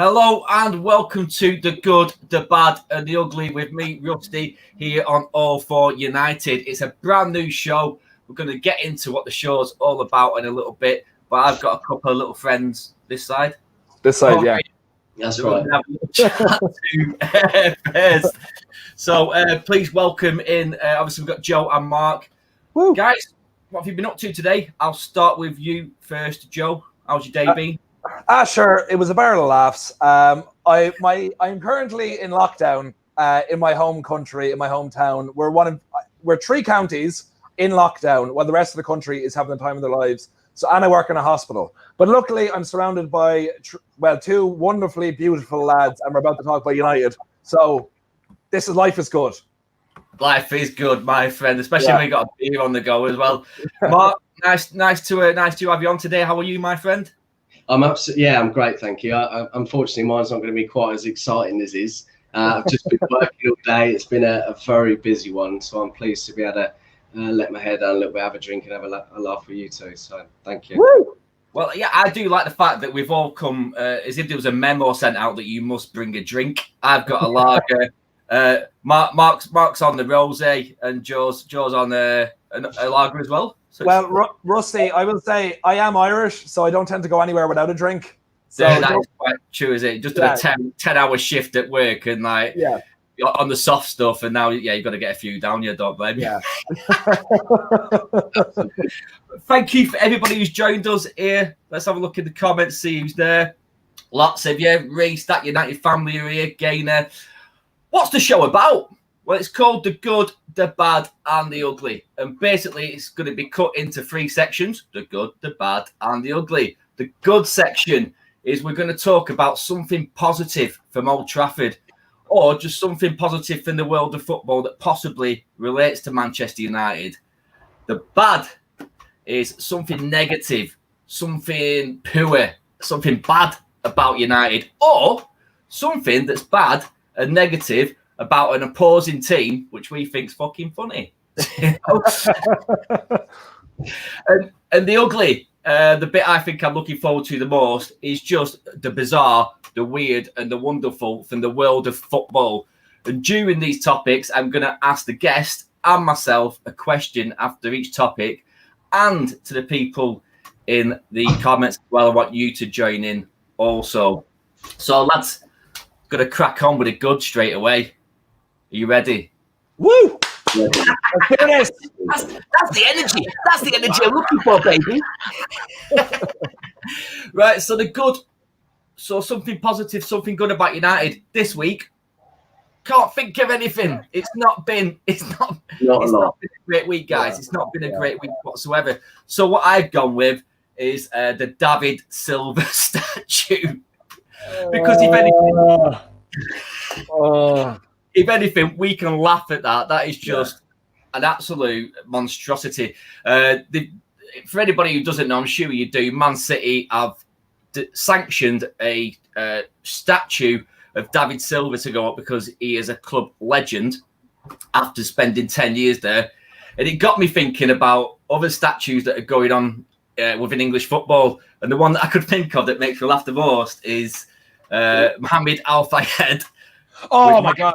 Hello and welcome to The Good, The Bad and The Ugly with me, Rusty, here on All For United. It's a brand new show. We're going to get into what the show's all about in a little bit, but I've got a couple of little friends this side. Yeah. That's right. First. So please welcome in, obviously we've got Joe and Mark. Woo. Guys, what have you been up to today? I'll start with you first, Joe. How's your day been? Sure. It was a barrel of laughs. I'm currently in lockdown in my home country, in my hometown. We're 3 counties in lockdown while the rest of the country is having the time of their lives. And I work in a hospital. But luckily, I'm surrounded by 2 wonderfully beautiful lads, and we're about to talk about United. So life is good. Life is good, my friend, especially when you got a beer on the go as well. Mark, nice to have you on today. How are you, my friend? I'm great, thank you. Unfortunately, mine's not going to be quite as exciting as his. I've just been working all day. It's been a very busy one, so I'm pleased to be able to let my hair down a little bit, have a drink, and have a laugh with you two. So thank you. Woo! Well, yeah, I do like the fact that we've all come as if there was a memo sent out that you must bring a drink. I've got a lager. Mark's on the rosé, and Joe's on a lager as well. So Rusty, I will say I am Irish, so I don't tend to go anywhere without a drink. So that is quite true, is it? Just did a 10-hour shift at work and you're on the soft stuff, and now you've got to get a few down. You don't blame me. Yeah. Thank you for everybody who's joined us here. Let's have a look in the comments, see who's there. Lots of you. Reese, that United family are here. Gainer. What's the show about? Well, it's called The Good, The Bad and The Ugly. And basically, it's going to be cut into 3 sections. The good, the bad and the ugly. The good section is we're going to talk about something positive from Old Trafford, or just something positive from the world of football that possibly relates to Manchester United. The bad is something negative, something poor, something bad about United, or something that's bad and negative about an opposing team, which we think's fucking funny. And the ugly, the bit I think I'm looking forward to the most is just the bizarre, the weird and the wonderful from the world of football. And during these topics, I'm going to ask the guest and myself a question after each topic, and to the people in the comments as well, I want you to join in also. So lads, going to crack on with it good straight away. Are you ready? Woo! That's the energy. That's the energy I'm looking for, baby. Right, so the good. So something positive, something good about United this week. Can't think of anything. It's not been a great week, guys. It's not been a great week whatsoever. So what I've gone is the David Silva statue. Because if anything, we can laugh at that. That is just an absolute monstrosity. For anybody who doesn't know, I'm sure you do, Man City have sanctioned a statue of David Silva to go up because he is a club legend after spending 10 years there. And it got me thinking about other statues that are going on within English football. And the one that I could think of that makes me laugh the most is Mohamed Al Fayed. Oh, my God.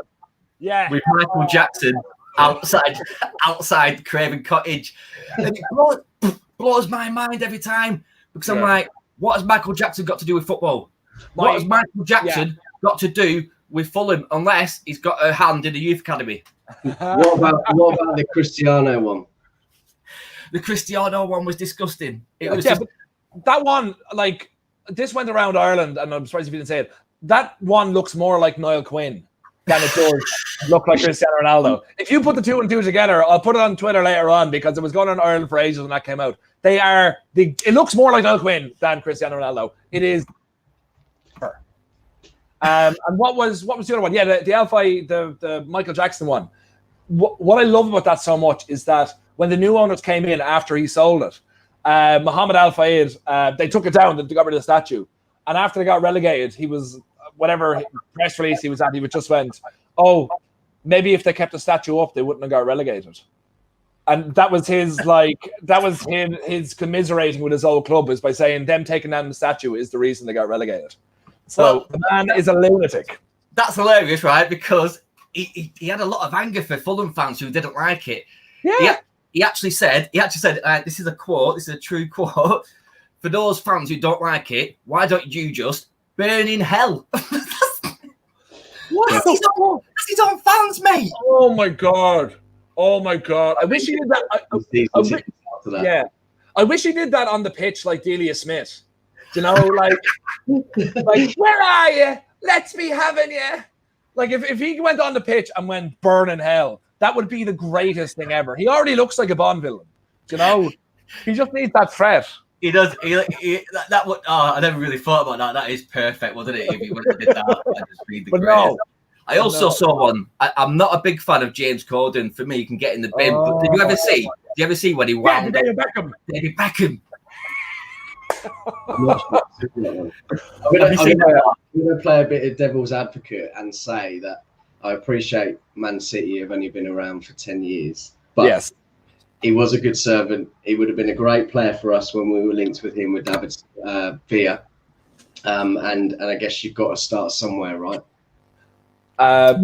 Yeah, with Michael Jackson outside Craven Cottage, and it blows my mind every time because I'm like, what has Michael Jackson got to do with football? What has Michael Jackson got to do with Fulham unless he's got a hand in the youth academy? What about the Cristiano one? The Cristiano one was disgusting. It was but that one, this went around Ireland, and I'm surprised if you didn't say it. That one looks more like Niall Quinn than it does look like Cristiano Ronaldo. If you put the 2 and 2 together, I'll put it on Twitter later on because it was going on in Ireland for ages when that came out. It looks more like Niall Quinn than Cristiano Ronaldo. It is. And what was the other one? Yeah, the Alfie, the Michael Jackson one. What I love about that so much is that when the new owners came in after he sold it, Mohamed Al Fayed, they took it down, they got rid of the statue. And after they got relegated, he was, whatever press release he was at, he just went, oh, maybe if they kept the statue up, they wouldn't have got relegated. And that was his, his commiserating with his old club, is by saying them taking down the statue is the reason they got relegated. So the man is a lunatic. That's hilarious, right? Because he had a lot of anger for Fulham fans who didn't like it. Yeah. He actually said, this is a quote, this is a true quote. For those fans who don't like it, why don't you just burn in hell? What? That's his own fans, mate. Oh my god. I wish he did that. I wish he did that on the pitch like Delia Smith. You know, like where are you? Let's be having you. Like if he went on the pitch and went burn in hell, that would be the greatest thing ever. He already looks like a Bond villain. You know, he just needs that threat. He does. That would. Oh, I never really thought about that. That is perfect, wasn't it? If he would have did that, I just read the greatest. I also saw one. I'm not a big fan of James Corden. For me, you can get in the bin. But did you ever see? Did you ever see when he wound up David Beckham? I'm going to play a bit of devil's advocate and say that I appreciate Man City have only been around for 10 years. But yes, he was a good servant. He would have been a great player for us when we were linked with him with David Villa. And I guess you've got to start somewhere, right? I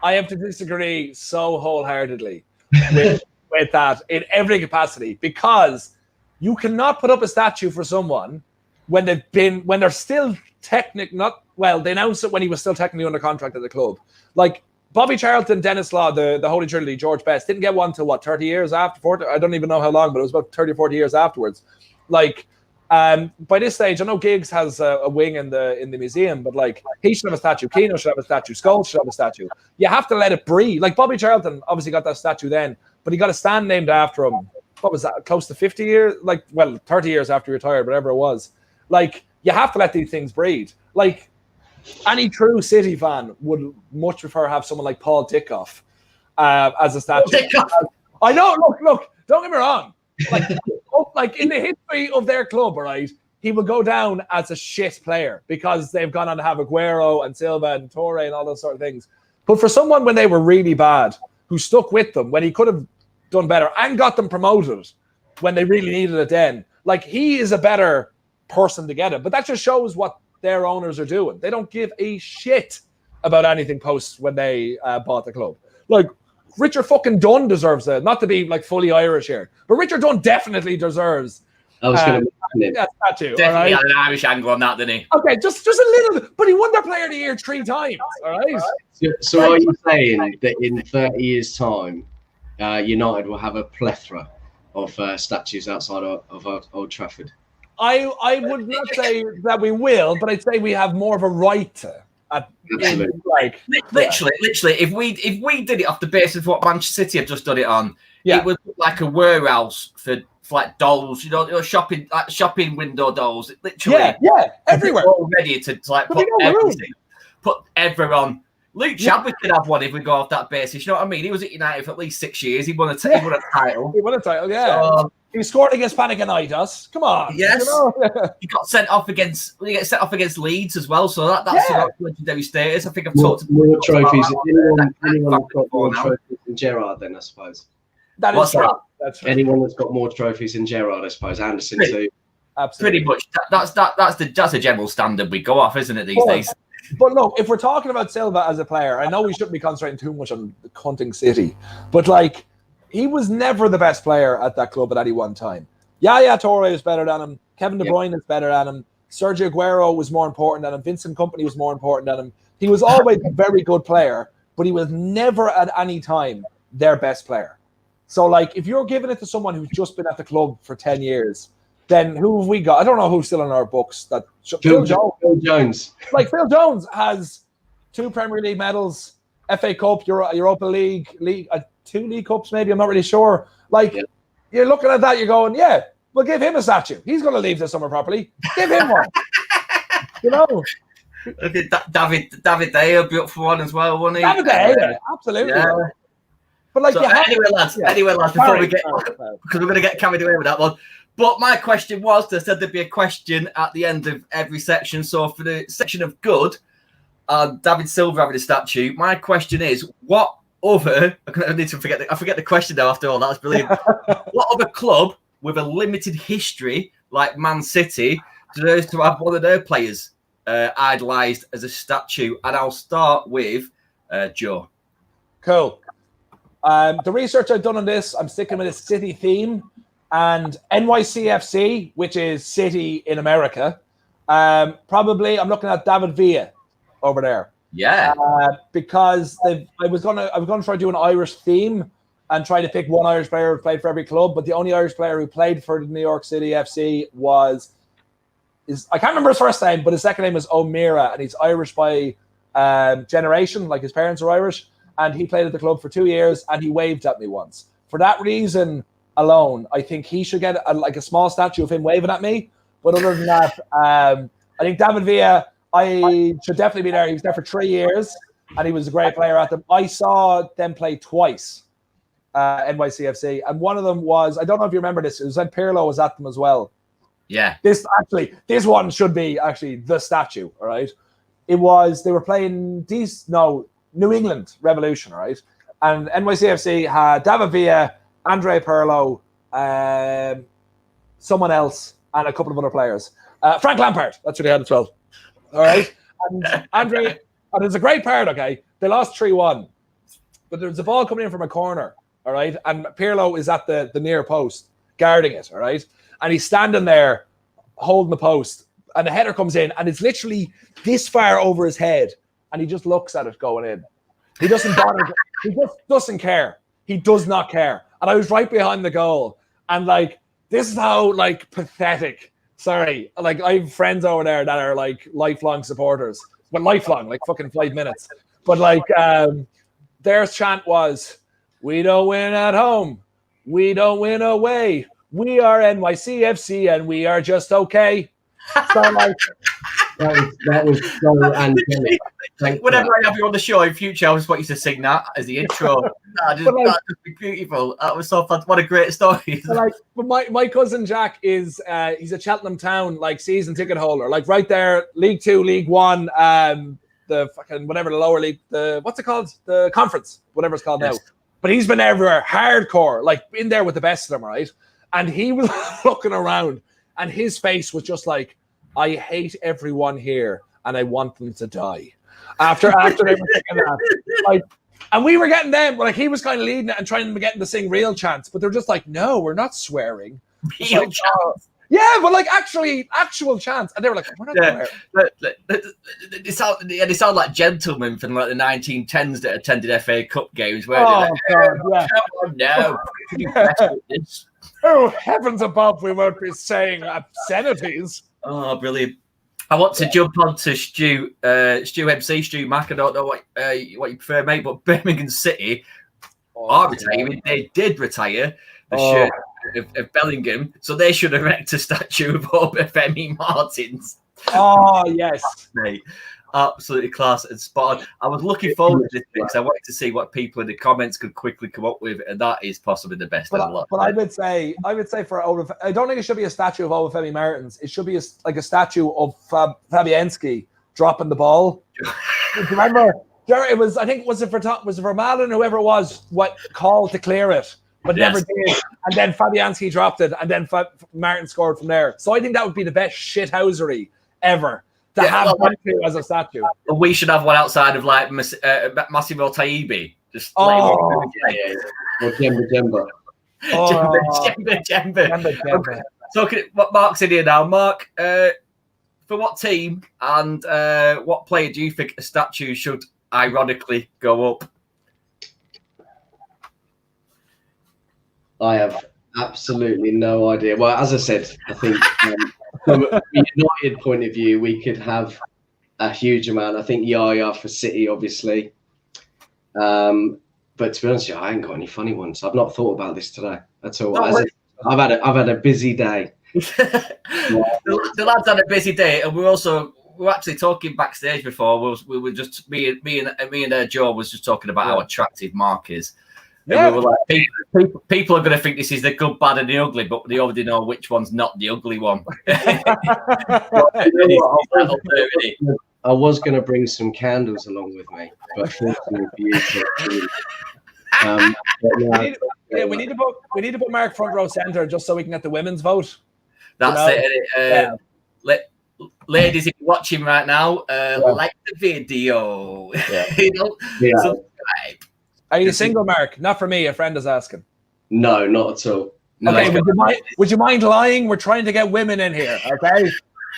have to disagree so wholeheartedly with that in every capacity, because you cannot put up a statue for someone when they're still they announced it when he was still technically under contract at the club. Like Bobby Charlton, Dennis Law, the Holy Trinity, George Best didn't get one till 30 years after, 40, I don't even know how long, but it was about 30 or 40 years afterwards. Like, by this stage, I know Giggs has a wing in the museum, but like he should have a statue. Keano should have a statue. Scholes should have a statue. You have to let it breathe. Like Bobby Charlton obviously got that statue then, but he got a stand named after him. What was that? Close to 50 years? 30 years after he retired, whatever it was. Like, you have to let these things breathe. Like, any true City fan would much prefer have someone like Paul Dickoff as a statue. I know. Look. Don't get me wrong. Like in the history of their club, right, he will go down as a shit player because they've gone on to have Aguero and Silva and Torre and all those sort of things. But for someone when they were really bad, who stuck with them when he could have done better and got them promoted when they really needed it then, like he is a better person to get it. But that just shows what their owners are doing. They don't give a shit about anything post when they bought the club. Like Richard fucking Dunn deserves it. Not to be like fully Irish here, but Richard Dunn definitely deserves. I was going to mention it. Definitely had an Irish angle on that, didn't he? Okay, just a little, but he won their Player of the Year 3 times. All right. So are you saying that in 30 years' time, United will have a plethora of statues outside of Old Trafford? I would not say that we will, but I'd say we have more of a right to. Literally, if we did it off the basis of what Manchester City have just done it on, it would look like a warehouse for like dolls, shopping window dolls. Literally, everywhere. All ready to like put everyone on. Luke Chadwick could have one if we go off that basis. You know what I mean? He was at United for at least 6 years. He won a title. He won a title, yeah. So, he scored against Panathinaikos. Come on. Yes. He got sent off against Leeds as well. So that's legendary status. I think I've talked about more trophies. Anyone got more trophies than Gerrard, then I suppose. That's right. Anyone that's got more trophies than Gerrard, I suppose. Anderson too. Absolutely. Pretty much. That's a general standard we go off, isn't it, these days? But look, if we're talking about Silva as a player, I know we shouldn't be concentrating too much on the cunting City, but like he was never the best player at that club at any one time. Yaya Toure is better than him. Kevin De Bruyne is better than him. Sergio Aguero was more important than him. Vincent Kompany was more important than him. He was always a very good player, but he was never at any time their best player. So like if you're giving it to someone who's just been at the club for 10 years, then who have we got? I don't know who's still in our books. That Phil Jones. Like Phil Jones has 2 Premier League medals, FA Cup, Europa League, 2 League Cups maybe. I'm not really sure. Like you're looking at that, you're going, we'll give him a statue. He's going to leave this summer properly. Give him one. Okay, David Day will be up for one as well, won't he? David Day, absolutely. Yeah. But like, anyway, lads, before we get because we're going to get carried away with that one. But my question was, they said there'd be a question at the end of every section. So for the section of good, David Silva having a statue, my question is, what other, I need to forget the question now after all, that's brilliant. What other club with a limited history, like Man City, deserves to have one of their players idolised as a statue? And I'll start with Joe. Cool. The research I've done on this, I'm sticking with a city theme, and NYCFC, which is City in America. Probably, I'm looking at David Villa over there. Yeah. Because I was gonna try to do an Irish theme and try to pick one Irish player who played for every club, but the only Irish player who played for the New York City FC I can't remember his first name, but his second name is O'Meara, and he's Irish by generation, like his parents are Irish, and he played at the club for 2 years, and he waved at me once. For that reason alone, I think he should get a small statue of him waving at me. But other than that, I think David Villa, I should definitely be there. He was there for 3 years, and he was a great player at them. I saw them play twice, NYCFC, and one of them was, I don't know if you remember this, it was when Pirlo was at them as well. Yeah. This one should be actually the statue, all right? It was, they were playing New England Revolution, all right? And NYCFC had David Villa, Andre Pirlo, someone else, and a couple of other players. Frank Lampard, that's what they had as well. All right? And Andre, and it's a great part, okay? They lost 3-1, but there's a ball coming in from a corner, all right? And Pirlo is at the near post, guarding it, all right? And he's standing there, holding the post, and the header comes in, and it's literally this far over his head, and he just looks at it going in. He doesn't bother. He just doesn't care. He does not care. And I was right behind the goal, and this is how pathetic. Sorry, I have friends over there that are lifelong supporters. Well, lifelong, fucking 5 minutes. But their chant was, "We don't win at home. We don't win away. We are NYCFC and we are just okay." So that was so angelic. Whenever I have you on the show in future, I just want you to sing that as the intro. That'd just be beautiful. That was so fun. What a great story. But my cousin Jack is he's a Cheltenham Town season ticket holder. Right there, League 2, League 1, the fucking whatever the lower league, what's it called? The conference, whatever it's called now. But he's been everywhere, hardcore, in there with the best of them, right? And he was looking around, and his face was just I hate everyone here, and I want them to die. After they were thinking that, and we were getting them. He was kind of leading it and trying to get them to sing real chants, but they're just no, we're not swearing. Real chants. Yeah, but actual chants, and they were we're not swearing. They sound like gentlemen from the 1910s that attended FA Cup games. Where God, yeah. Come on now. Oh, heavens above, we won't be saying obscenities. Oh, brilliant. I want to jump on to Stu MC, Stu Mac. I don't know what you prefer, mate, but Birmingham City are retiring. They did retire the shirt of Bellingham, so they should erect a statue of Obafemi Martins. Oh, yes. Mate. Absolutely class and spot on. I was looking forward to this because I wanted to see what people in the comments could quickly come up with, and that is possibly the best of the lot. But I would say for I don't think it should be a statue of Obafemi Martins. It should be a statue of Fabianski dropping the ball. Remember, it was, I think, was it for Malin, whoever it was, what called to clear it, but never did. And then Fabianski dropped it, and then Martin scored from there. So I think that would be the best shithousery ever. Have one as a statue. We should have one outside of Massimo Taibbi. Just or Jemba. Jemba. So what Mark's in here now. Mark, for what team and what player do you think a statue should ironically go up? I have absolutely no idea. Well, as I said, I think from a United point of view, we could have a huge amount. I think Yaya for City, obviously. But to be honest with you, I ain't got any funny ones. I've not thought about this today at all. I've had a busy day. The lads had a busy day, and we were actually talking backstage before. We were just me and Joe was just talking about how attractive Marc is. And we were people are going to think this is the good, bad, and the ugly, but they already know which one's not the ugly one. I was going to bring some candles along with me, but fortunately for you, we need to put Marc front row centre just so we can get the women's vote. That's it. ladies, if you're watching right now, like the video. Subscribe. Are you single, Mark? Not for me. A friend is asking. No, not at all. No, okay, would you mind lying? We're trying to get women in here, okay?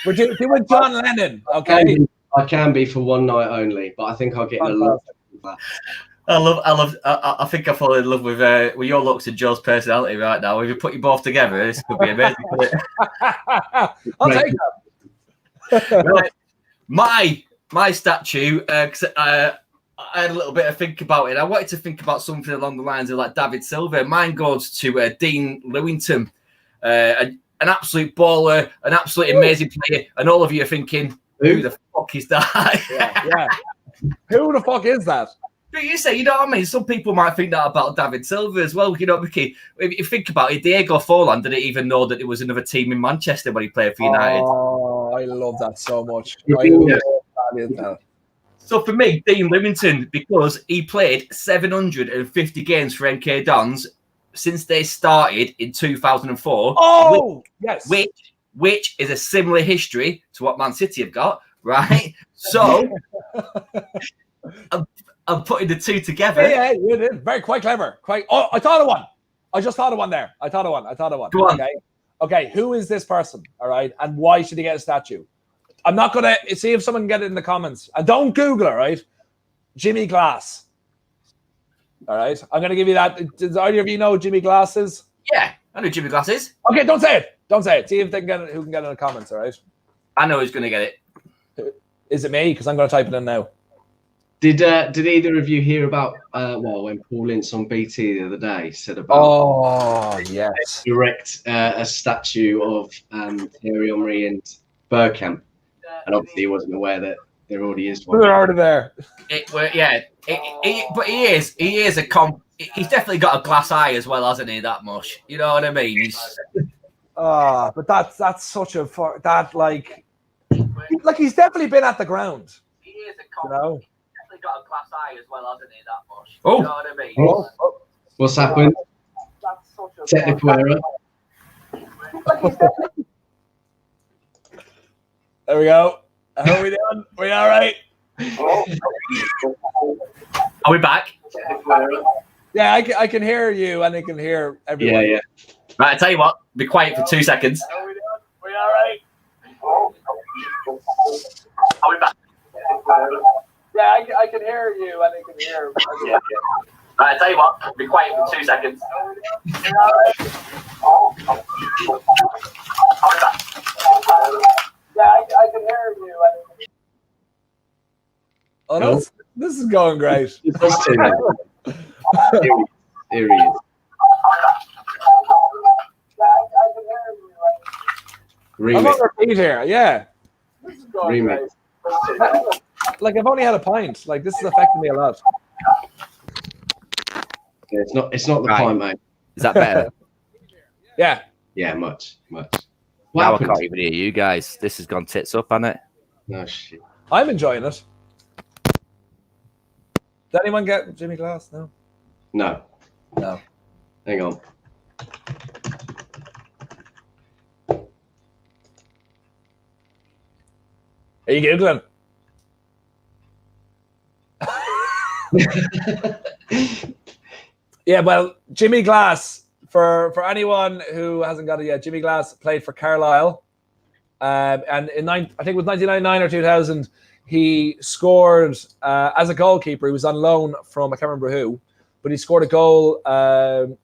We're doing John Lennon, okay? I can be for one night only, but I think I'll get in a lot of that. I think I fall in love with your looks and Joe's personality right now. If you put you both together, this could be amazing. I'll take that. Right. My statue, because I had a little bit of think about it. I wanted to think about something along the lines of like David Silva. Mine goes to Dean Lewington, an absolute baller, an absolutely amazing player. And all of you are thinking, who the fuck is that? yeah. Who the fuck is that? But you say, you know what I mean? Some people might think that about David Silva as well. You know, Mickey, if you think about it, Diego Forlan didn't even know that there was another team in Manchester when he played for United. Oh, I love that so much. So for me, Dean Lewington, because he played 750 games for MK Dons since they started in 2004. Oh, yes. Which is a similar history to what Man City have got, right? So I'm putting the two together. Yeah, you did. Quite clever. Oh, I thought of one. I just thought of one there. I thought of one. Go on. Okay. Who is this person? All right. And why should he get a statue? I'm not going to see if someone can get it in the comments. And don't Google it, right? Jimmy Glass. All right. I'm going to give you that. Does either of you know who Jimmy Glass is? Yeah, I know who Jimmy Glass is. Okay, don't say it. Don't say it. See if they can get it, who can get it in the comments, all right? I know who's going to get it. Is it me? Because I'm going to type it in now. Did either of you hear about when Paul Ince on BT the other day said about yes, erect a statue of Thierry Henry and Bergkamp, and obviously he wasn't aware that there already is one. They're already there. But he is he's definitely got a glass eye as well, hasn't he? That much, you know what I mean? But that's such a like he's definitely been at the ground. He is you know. Got a glass eye as well, hasn't he? That much. You know what I mean? What's happened? Technical error. There we go. How are we doing? We all right? Are we back? Yeah, I can hear you and I can hear everyone. Yeah. Right, I tell you what. Be quiet for 2 seconds. How are we doing? We all right? Are we back? Yeah, I can hear you and I can hear. Right, I tell you what. Be quiet for 2 seconds. Yeah, I can hear you. Oh, this is going great. Here he is. I'm on repeat here. Yeah. This is going Remix. great. Like I've only had a pint. Like this is affecting me a lot. Yeah, it's not the pint, mate. Is that better? Yeah. Yeah, much. Now I can't even hear you guys. This has gone tits up, hasn't it? No shit. I'm enjoying it. Did anyone get Jimmy Glass? No. No. Hang on. Are you Googling? Yeah, well, Jimmy Glass, for anyone who hasn't got it yet, Jimmy Glass played for Carlisle. And I think it was 1999 or 2000, he scored as a goalkeeper. He was on loan from, I can't remember who, but he scored a goal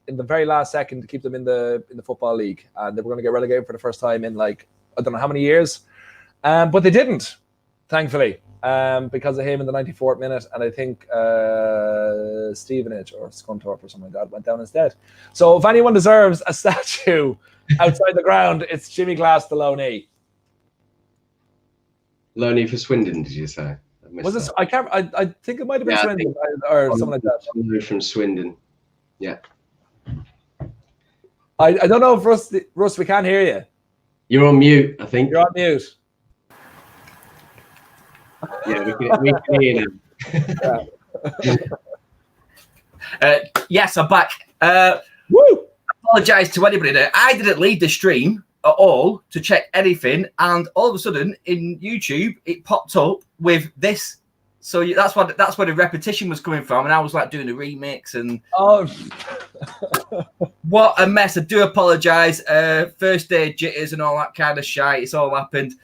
in the very last second to keep them in the Football League. And they were going to get relegated for the first time in like, I don't know how many years. But they didn't, thankfully, because of him in the 94th minute. And I think Stevenage or Scunthorpe or something like that went down instead. So if anyone deserves a statue outside the ground, it's Jimmy Glass, the loanee. Loanee for Swindon, did you say? Was this? I can't. I think it might have been Swindon or something like that. From Swindon. Yeah. I don't know if Russ, we can't hear you. You're on mute, I think. You're on mute. Yeah, we can hear you. Yes, I'm back. Woo! Apologise to anybody there. I didn't lead the stream. at all to check anything, and all of a sudden in YouTube it popped up with this. So that's where the repetition was coming from, and I was like doing a remix, and what a mess! I do apologise. First day jitters and all that kind of shite. It's all happened,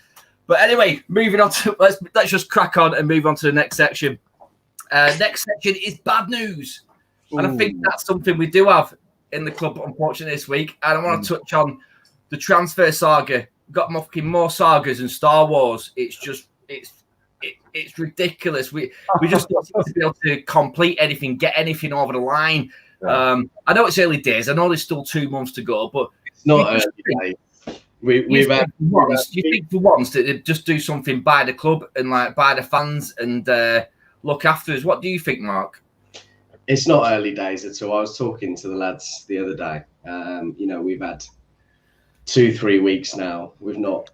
but anyway, moving on to let's just crack on and move on to the next section. Next section is bad news, and I think that's something we do have in the club, unfortunately, this week. And I want to touch on the transfer saga. We've got fucking more sagas than Star Wars. It's ridiculous. We just don't seem to be able to complete anything, get anything over the line. I know it's early days. I know there's still 2 months to go, but it's not early days. You think for once that they'd just do something by the club and like by the fans and look after us. What do you think, Mark? It's not early days at all. I was talking to the lads the other day. We've had 2-3 weeks now. We've not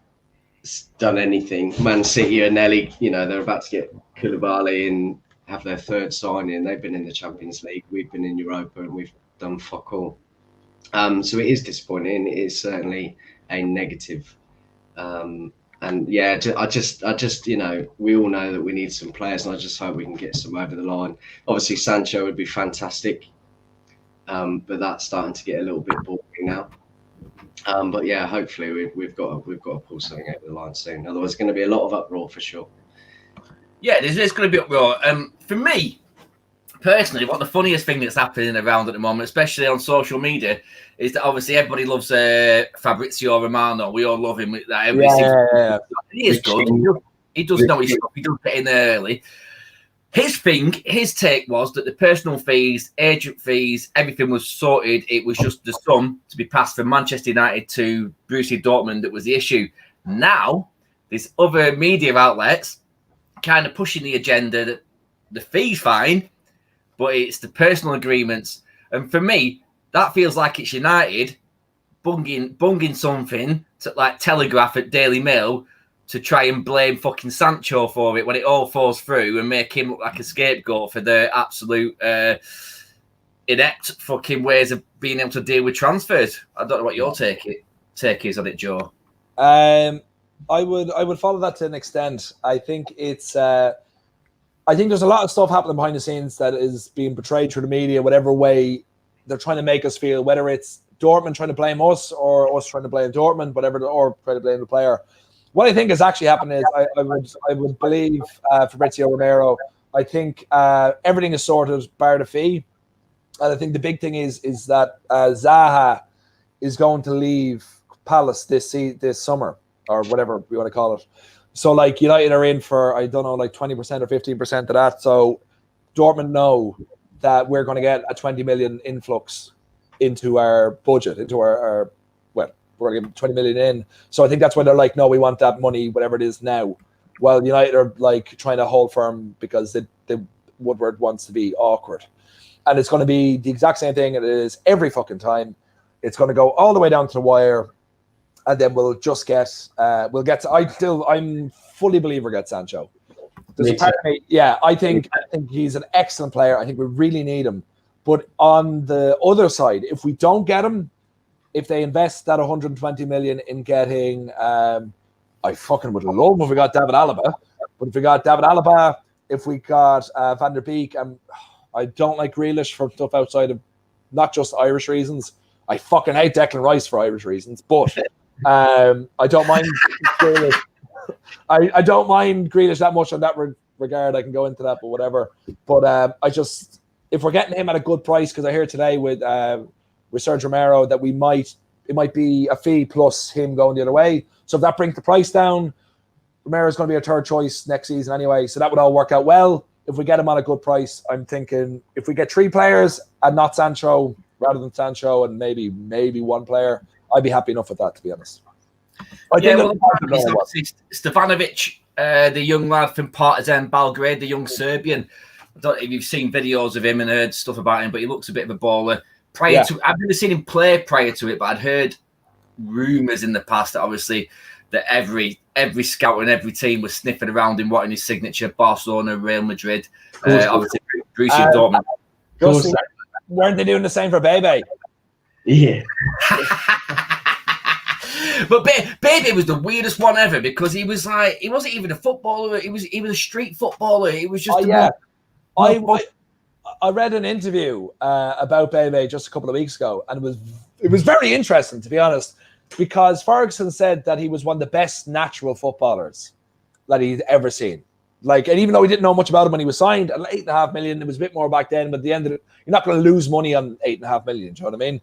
done anything. Man City are nearly, they're about to get Koulibaly and have their 3rd signing. They've been in the Champions League. We've been in Europa and we've done fuck all. So it is disappointing. It is certainly a negative. And yeah, I just, we all know that we need some players, and I just hope we can get some over the line. Obviously, Sancho would be fantastic, but that's starting to get a little bit boring now. But yeah, hopefully we've got to pull something over the line soon. Otherwise, it's going to be a lot of uproar for sure. Yeah, there's going to be uproar. For me, personally, what the funniest thing that's happening around at the moment, especially on social media, is that obviously everybody loves Fabrizio Romano. We all love him. He is good. He does know his stuff. He does get in there early. His take was that the personal fees, agent fees, everything was sorted. It was just the sum to be passed from Manchester United to Borussia Dortmund that was the issue. Now, there's other media outlets kind of pushing the agenda that the fee's fine, but it's the personal agreements. And for me, that feels like it's United bunging something to like Telegraph at Daily Mail to try and blame fucking Sancho for it when it all falls through and make him look like a scapegoat for the absolute inept fucking ways of being able to deal with transfers. I don't know what your take is on it, Joe. I would follow that to an extent. I think it's I think there's a lot of stuff happening behind the scenes that is being portrayed through the media, whatever way they're trying to make us feel, whether it's Dortmund trying to blame us or us trying to blame Dortmund, whatever, or trying to blame the player. What I think is actually happening is I would believe Fabrizio Romero. I think everything is sorted bar the fee, and I think the big thing is that Zaha is going to leave Palace this summer or whatever we want to call it. So like United are in for, I don't know, like 20% or 15% of that. So Dortmund know that we're going to get a 20 million influx into our budget, into our we're going to give 20 million in. So I think that's why they're like, no, we want that money, whatever it is now. While United are like trying to hold firm because Woodward wants to be awkward. And it's going to be the exact same thing it is every fucking time. It's going to go all the way down to the wire. And then we'll just get, I'm fully believe we'll get Sancho. There's a part of me, I think he's an excellent player. I think we really need him. But on the other side, if we don't get him, if they invest that 120 million in getting, I fucking would love if we got David Alaba. But if we got David Alaba, if we got Van der Beek, I don't like Grealish for stuff outside of not just Irish reasons. I fucking hate Declan Rice for Irish reasons, but I don't mind Grealish. I don't mind Grealish that much on that regard. I can go into that, but whatever. But if we're getting him at a good price, because I hear today with Sergio Romero that it might be a fee plus him going the other way. So if that brings the price down, Romero's going to be a third choice next season anyway. So that would all work out well. If we get him on a good price, I'm thinking if we get 3 players and not Sancho, rather than Sancho and maybe one player, I'd be happy enough with that, to be honest. Stefanovic, the young lad from Partizan Belgrade, the young Serbian. I don't know if you've seen videos of him and heard stuff about him, but he looks a bit of a baller. I've never seen him play prior to it, but I'd heard rumours in the past that obviously that every scout and every team was sniffing around him, wanting his signature. Barcelona, Real Madrid, obviously Borussia Dortmund. Weren't they doing the same for Bebe? Yeah. But Baby was the weirdest one ever because he was like, he wasn't even a footballer. He was a street footballer. He was just. I read an interview about Bebe just a couple of weeks ago, and it was very interesting, to be honest, because Ferguson said that he was one of the best natural footballers that he'd ever seen. Like, and even though he didn't know much about him when he was signed, at 8.5 million, it was a bit more back then. But at the end of it, you're not going to lose money on 8.5 million. Do you know what I mean?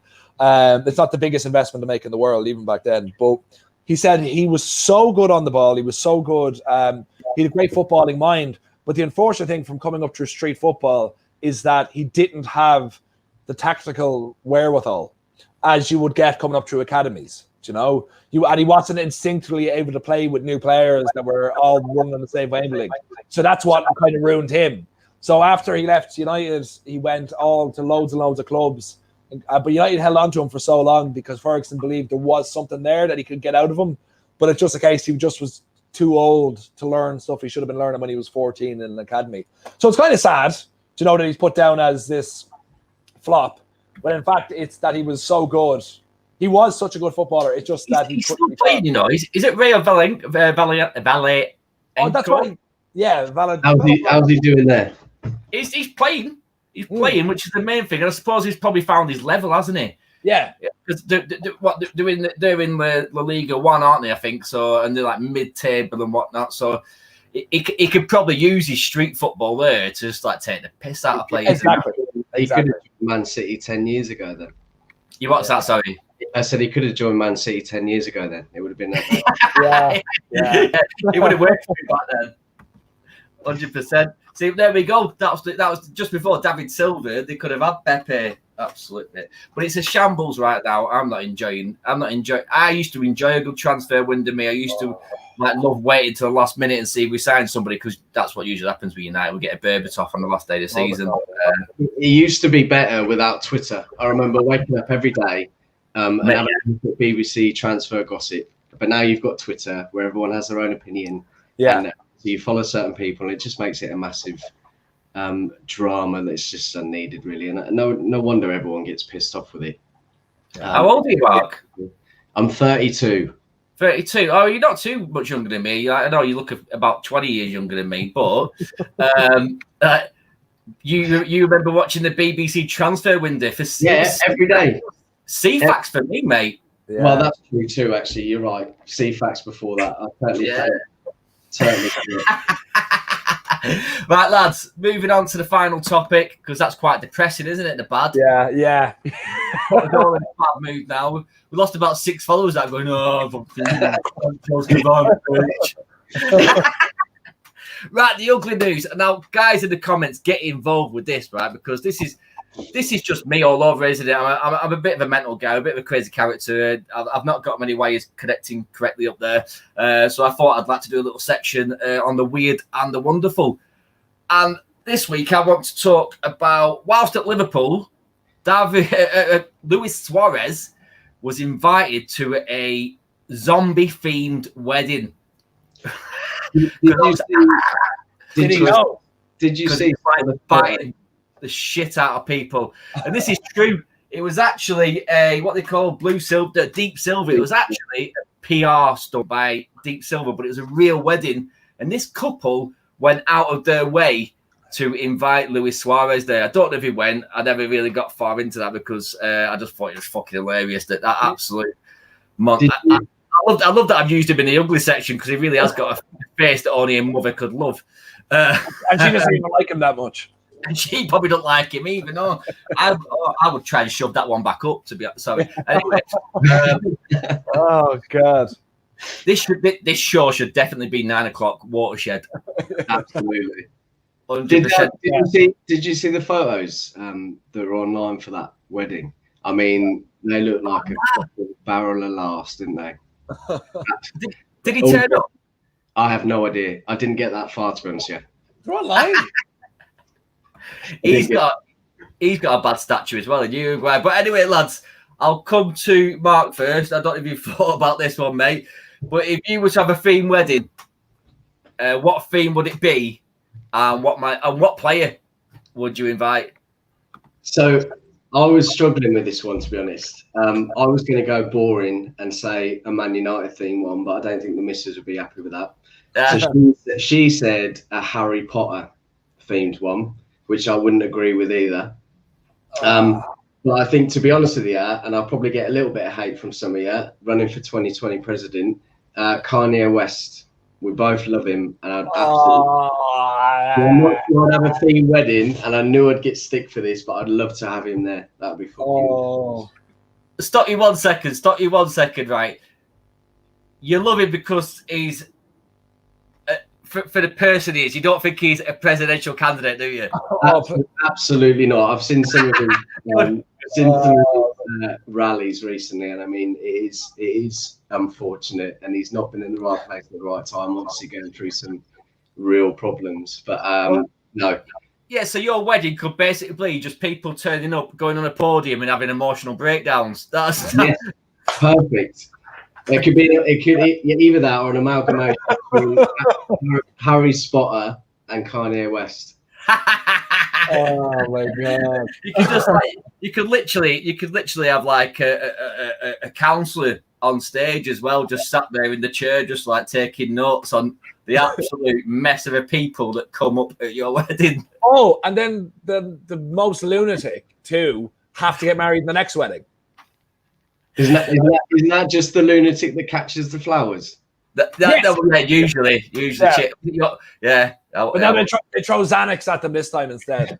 It's not the biggest investment to make in the world, even back then. But he said he was so good on the ball. He was so good. He had a great footballing mind. But the unfortunate thing from coming up through street football is that he didn't have the tactical wherewithal as you would get coming up through academies. You know, and he wasn't instinctively able to play with new players that were all running on the same wavelength. So that's what kind of ruined him. So after he left United, he went all to loads and loads of clubs. But United held on to him for so long because Ferguson believed there was something there that he could get out of him. But it's just a case he just was too old to learn stuff he should have been learning when he was 14 in an academy. So it's kind of sad to know that he's put down as this flop. But in fact, it's that he was so good. He was such a good footballer. It's just that he's still playing, you know. Is it Rio Valle? Oh, that's right. Yeah, How's he doing there? He's playing. He's playing, which is the main thing. And I suppose he's probably found his level, hasn't he? Yeah. Because they're in La Liga 1, aren't they? I think so, and they're like mid-table and whatnot. So he could probably use his street football there to just like take the piss out of players. Exactly. He could have joined Man City 10 years ago then. You what's that? Sorry. I said he could have joined Man City 10 years ago then. It would have been that. yeah. It would have worked for him back then. 100%. See, there we go. That was just before David Silva. They could have had Pepe. Absolutely. But it's a shambles right now. I'm not enjoying. I used to enjoy a good transfer window. I used to love waiting till the last minute and see if we sign somebody, because that's what usually happens with United. We get a Berbatov on the last day of the season. It used to be better without Twitter. I remember waking up every day and having a look at BBC transfer gossip. But now you've got Twitter where everyone has their own opinion. Yeah. And so you follow certain people, and it just makes it a massive drama that's just unneeded, really. And no wonder everyone gets pissed off with it. How old are you, Marc? I'm 32. 32. Oh, you're not too much younger than me. I know you look about 20 years younger than me, but you remember watching the BBC transfer window for every day. CFAX for me, mate. Yeah. Well, that's true too. Actually, you're right. CFAX before that. I totally. Right, lads, moving on to the final topic, because that's quite depressing, isn't it? The bad. Yeah. We're all in a bad mood now. We lost about 6 followers that are going, Right, the ugly news. Now, guys in the comments, get involved with this, right? Because this is just me all over, isn't it? I'm a bit of a mental guy, a bit of a crazy character. I've not got many ways connecting correctly up there. So I thought I'd like to do a little section on the weird and the wonderful. And this week I want to talk about, whilst at Liverpool, Luis Suarez was invited to a zombie-themed wedding. Did you see biting the shit out of people? And this is true. It was actually what they call deep silver. It was actually a PR stunt by Deep Silver, but it was a real wedding. And this couple went out of their way to invite Luis Suarez there. I don't know if he went. I never really got far into that because I just thought it was fucking hilarious. That absolute I love that I've used him in the ugly section because he really has got a face that only a mother could love. And she doesn't even like him that much. And she probably don't like him either. No, I would try and shove that one back up. To be sorry. Anyway, oh God, this show should definitely be 9 o'clock watershed. Absolutely. 100%. Did you see the photos that are online for that wedding? I mean, they look like a barrel of laughs, didn't they? Did he turn up? I have no idea. I didn't get that far, to be honest. Yeah. They're online. He's got a bad stature as well in Uruguay. But anyway, lads, I'll come to Marc first. I don't know if you've thought about this one, mate. But if you were to have a theme wedding, what theme would it be? And what player would you invite? So I was struggling with this one, to be honest. I was going to go boring and say a Man United theme one, but I don't think the missus would be happy with that. So she said a Harry Potter themed one, which I wouldn't agree with either. But I think, to be honest with you, and I'll probably get a little bit of hate from some of you, running for 2020 president, Kanye West. We both love him, and I'd have a theme wedding, and I knew I'd get stick for this, but I'd love to have him there. That'd be fucking. Stop you 1 second. Stop you 1 second. Right, you love him because he's for the person he is. You don't think he's a presidential candidate, do you? Absolutely not. I've seen some of his rallies recently, and I mean, it is unfortunate, and he's not been in the right place at the right time. Obviously, going through some real problems, but no. Yeah, so your wedding could basically be just people turning up, going on a podium, and having emotional breakdowns. That's perfect. It could be either that or an amalgamation between Harry Potter and Kanye West. Oh my god! You could literally have like a counsellor on stage as well, just sat there in the chair, just like taking notes on the absolute mess of a people that come up at your wedding. Oh, and then the most lunatic too have to get married in the next wedding. Isn't that just the lunatic that catches the flowers? Usually. Yeah. But now they throw Xanax at them this time instead.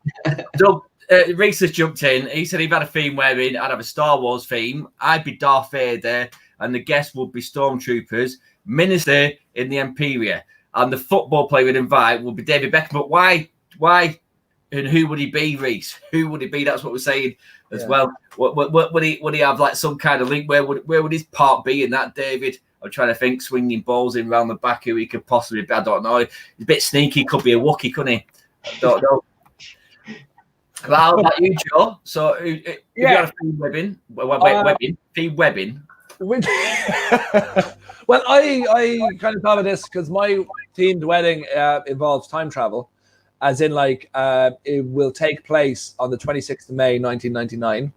Reese has jumped in. He said he'd had a theme wedding. I'd have a Star Wars theme. I'd be Darth Vader, and the guests would be stormtroopers. Minister in the Imperia, and the football player we'd invite would be David Beckham. But why? And who would he be, Reese? Who would he be? That's what we're saying as well. Would he have like some kind of link? Where would his part be in that, David? I'm trying to think, swinging balls in round the back, who he could possibly be. I don't know. He's a bit sneaky. Could be a Wookiee, couldn't he? I don't know. But how about you, Joe? So, if you had a theme webbing. Well, I kind of thought of this because my themed wedding involves time travel, as in like it will take place on the 26th of May, 1999,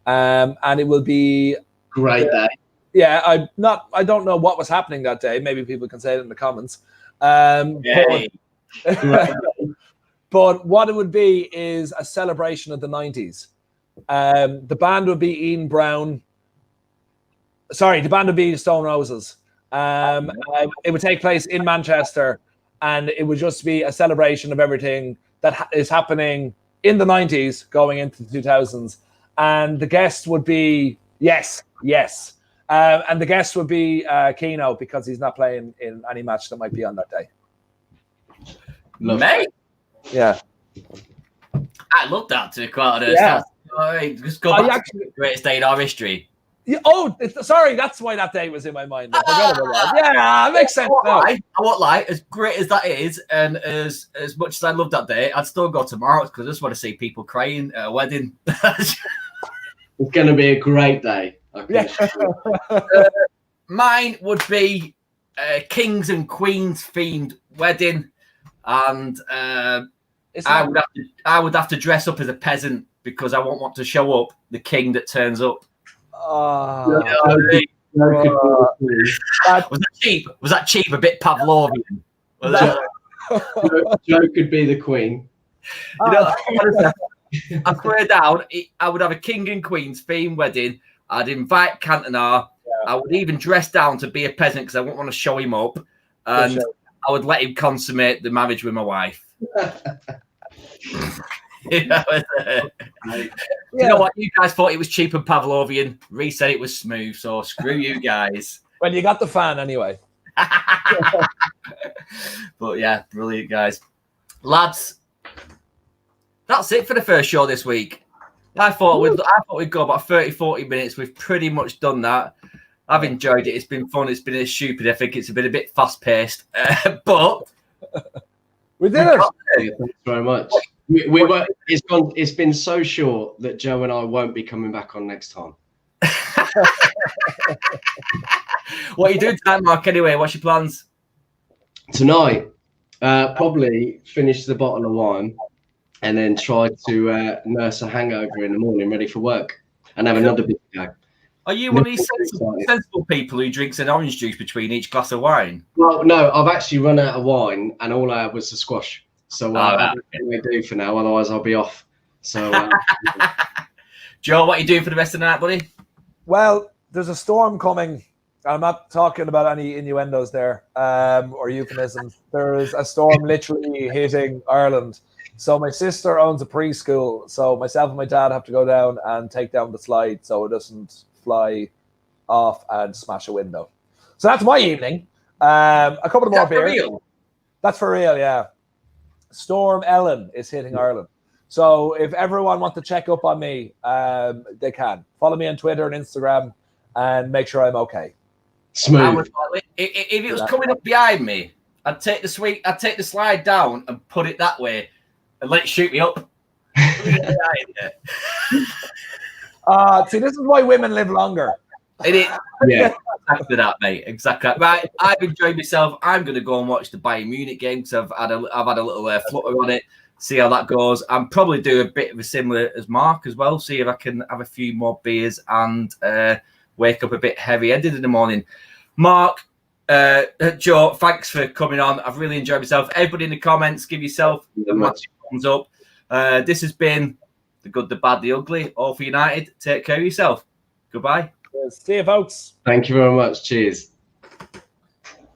and it will be great day. Yeah, I don't know what was happening that day. Maybe people can say it in the comments. But what it would be is a celebration of the 90s. The band would be Ian Brown. Sorry, the band would be Stone Roses. It would take place in Manchester, and it would just be a celebration of everything that is happening in the 90s going into the 2000s. And the guest would be, yes. And the guest would be Keno, because he's not playing in any match that might be on that day. Mate. Yeah. I love that, to be quite honest. Yeah. All right, just go back to the greatest day in our history. Yeah, sorry, that's why that day was in my mind. I forgot about that. Yeah, it makes sense. I won't lie, as great as that is, and as much as I love that day, I'd still go tomorrow because I just want to see people crying at a wedding. It's going to be a great day. Yeah. Mine would be Kings and Queens themed wedding, and I would have to dress up as a peasant because I won't want to show up the king that turns up. Was that cheap? Was that cheap? A bit Pavlovian. Joe could be the queen. I swear down, I would have a king and queens themed wedding. I'd invite Cantona. I would even dress down to be a peasant because I wouldn't want to show him up, and I would let him consummate the marriage with my wife. You know what? You guys thought it was cheap and Pavlovian. Reese said it was smooth, so screw you guys. Well, you got the fan anyway. But yeah, brilliant, guys. Lads, that's it for the first show this week. I thought we'd go about 30-40 minutes. We've pretty much done that. I've enjoyed it. It's been fun. It's been stupid. I think it's been a bit fast-paced. But we did it. Thanks very much. We were. It's been so short that Joe and I won't be coming back on next time. What are you doing tonight, Marc? Anyway, what's your plans? Tonight, probably finish the bottle of wine and then try to nurse a hangover in the morning, ready for work, and have another big day. Are you one of these sensible people who drinks an orange juice between each glass of wine? Well, no, I've actually run out of wine, and all I had was the squash. So that's what I do for now. Otherwise, I'll be off. So, Joe, what are you doing for the rest of the night, buddy? Well, there's a storm coming. I'm not talking about any innuendos there or euphemisms. There is a storm literally hitting Ireland. So my sister owns a preschool. So myself and my dad have to go down and take down the slide so it doesn't fly off and smash a window. So that's my evening. A couple of more beers. That's for real, yeah. Storm Ellen is hitting Ireland. So if everyone wants to check up on me, they can. Follow me on Twitter and Instagram and make sure I'm okay. Smooth. If it was coming up behind me, I'd take the slide down and put it that way and let it shoot me up. See, this is why women live longer. Yeah, exactly that, mate. Exactly. Right, I've enjoyed myself. I'm going to go and watch the Bayern Munich game because I've had a little flutter on it. See how that goes. I'm probably do a bit of a similar as Marc as well. See if I can have a few more beers and wake up a bit heavy-headed in the morning. Marc, Joe, thanks for coming on. I've really enjoyed myself. Everybody in the comments, give yourself a massive thumbs up. This has been the good, the bad, the ugly. All for United. Take care of yourself. Goodbye. See you, folks. Thank you very much. Cheers.